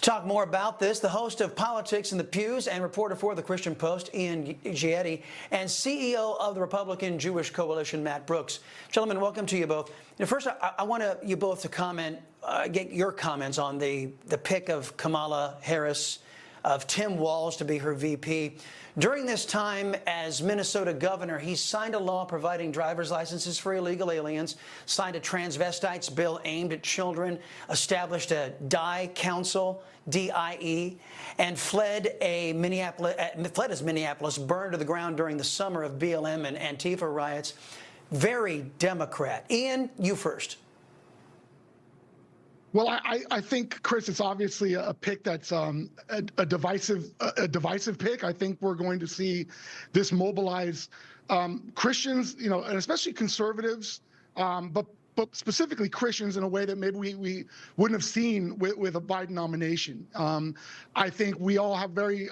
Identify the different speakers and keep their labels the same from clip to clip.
Speaker 1: Talk more about this, the host of Politics in the Pews and reporter for the Christian Post, Giatti, and CEO of the Republican Jewish Coalition, Matt Brooks. Gentlemen, welcome to you both. First, I want you both to comment, get your comments on the pick of Kamala Harris, of Tim Walz to be her VP. During this time as Minnesota governor, he signed a law providing driver's licenses for illegal aliens, signed a transvestites bill aimed at children, established a DIE council, DIE, and fled as Minneapolis burned to the ground during the summer of BLM and Antifa riots. Very Democrat. Ian, you first.
Speaker 2: Well, I think, Chris, it's obviously a pick that's a divisive pick. I think we're going to see this mobilize Christians, and especially conservatives, but specifically Christians in a way that maybe we wouldn't have seen with a Biden nomination. I think we all have very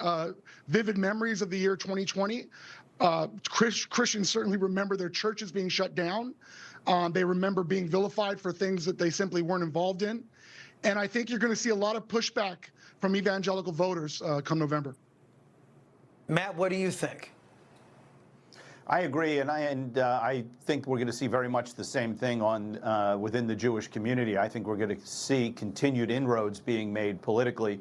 Speaker 2: vivid memories of the year 2020. Christians certainly remember their churches being shut down. They remember being vilified for things that they simply weren't involved in. And I think you're going to see a lot of pushback from evangelical voters come November.
Speaker 1: Matt, what do you think?
Speaker 3: I agree, and I think we're going to see very much the same thing within the Jewish community. I think we're going to see continued inroads being made politically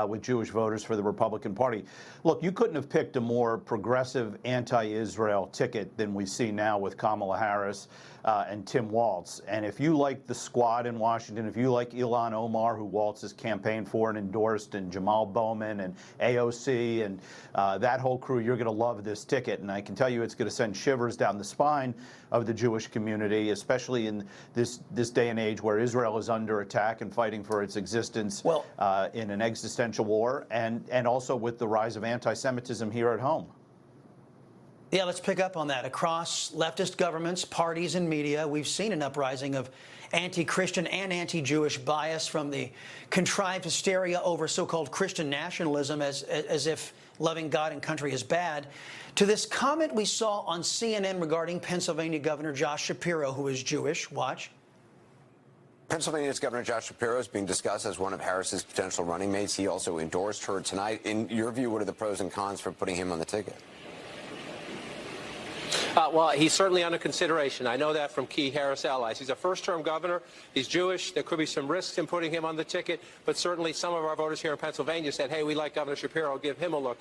Speaker 3: with Jewish voters for the Republican Party. Look, you couldn't have picked a more progressive anti-Israel ticket than we see now with Kamala Harris and Tim Walz. And if you like the squad in Washington, if you like Ilhan Omar, who Walz has campaigned for and endorsed, and Jamal Bowman and AOC and that whole crew, you're going to love this ticket. And I can tell you it's going to send shivers down the spine of the Jewish community, especially in this day and age where Israel is under attack and fighting for its existence in an existential war, and also with the rise of anti-Semitism here at home.
Speaker 1: Yeah, let's pick up on that. Across leftist governments, parties, and media, we've seen an uprising of anti-Christian and anti-Jewish bias, from the contrived hysteria over so-called Christian nationalism as if loving God and country is bad, to this comment we saw on CNN regarding Pennsylvania Governor Josh Shapiro, who is Jewish. Watch.
Speaker 4: Pennsylvania's Governor Josh Shapiro is being discussed as one of Harris's potential running mates. He also endorsed her tonight. In your view, what are the pros and cons for putting him on the ticket?
Speaker 5: Well, he's certainly under consideration. I know that from key Harris allies. He's a first-term governor. He's Jewish. There could be some risks in putting him on the ticket, but certainly some of our voters here in Pennsylvania said, hey, we like Governor Shapiro. Give him a look.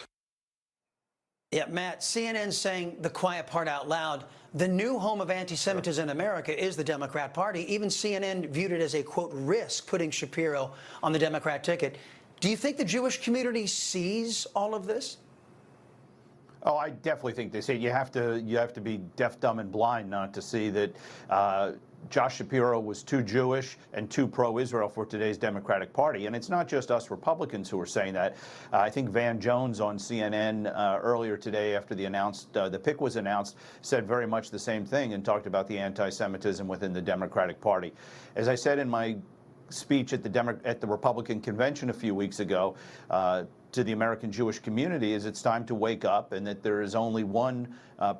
Speaker 1: Yeah, Matt, CNN saying the quiet part out loud. The new home of anti-Semitism in America is the Democrat Party. Even CNN viewed it as a, quote, risk putting Shapiro on the Democrat ticket. Do you think the Jewish community sees all of this?
Speaker 3: Oh, I definitely think they say you have to be deaf, dumb, and blind not to see that Josh Shapiro was too Jewish and too pro-Israel for today's Democratic Party. And it's not just us Republicans who are saying that. I think Van Jones on CNN earlier today, after the pick was announced, said very much the same thing and talked about the anti-Semitism within the Democratic Party. As I said in my speech at the Republican convention a few weeks ago, to the American Jewish community, is it's time to wake up, and that there is only one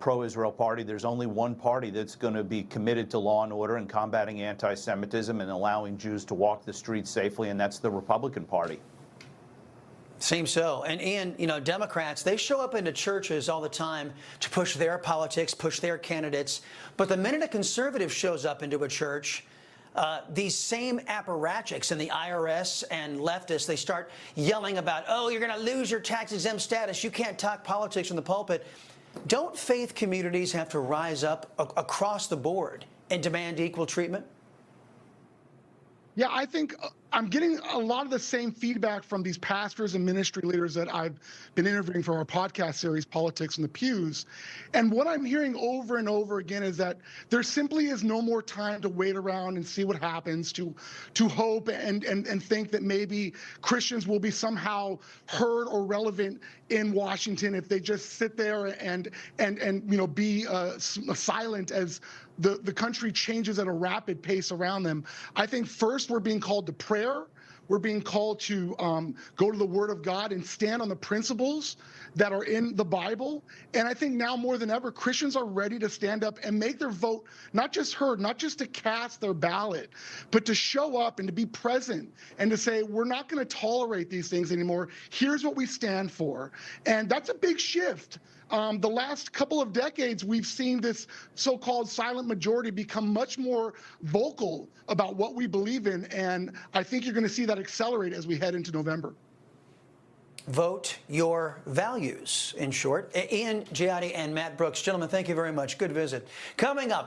Speaker 3: pro-Israel party. There's only one party that's going to be committed to law and order and combating anti-Semitism and allowing Jews to walk the streets safely, and that's the Republican Party.
Speaker 1: Seems so. And Ian, Democrats, they show up into churches all the time to push their politics, push their candidates. But the minute a conservative shows up into a church, these same apparatchiks in the IRS and leftists, they start yelling about, oh, you're going to lose your tax-exempt status. You can't talk politics from the pulpit. Don't faith communities have to rise up across the board and demand equal treatment?
Speaker 2: Yeah, I think I'm getting a lot of the same feedback from these pastors and ministry leaders that I've been interviewing for our podcast series, Politics in the Pews. And what I'm hearing over and over again is that there simply is no more time to wait around and see what happens, to hope and think that maybe Christians will be somehow heard or relevant in Washington if they just sit there and be silent as the country changes at a rapid pace around them. I think first we're being called to prayer. We're being called to go to the Word of God and stand on the principles that are in the Bible. And I think now more than ever, Christians are ready to stand up and make their vote not just heard, not just to cast their ballot, but to show up and to be present and to say, we're not going to tolerate these things anymore. Here's what we stand for. And that's a big shift. The last couple of decades, we've seen this so-called silent majority become much more vocal about what we believe in. And I think you're going to see that accelerate as we head into November.
Speaker 1: Vote your values, in short. Ian Giatti and Matt Brooks. Gentlemen, thank you very much. Good visit. Coming up.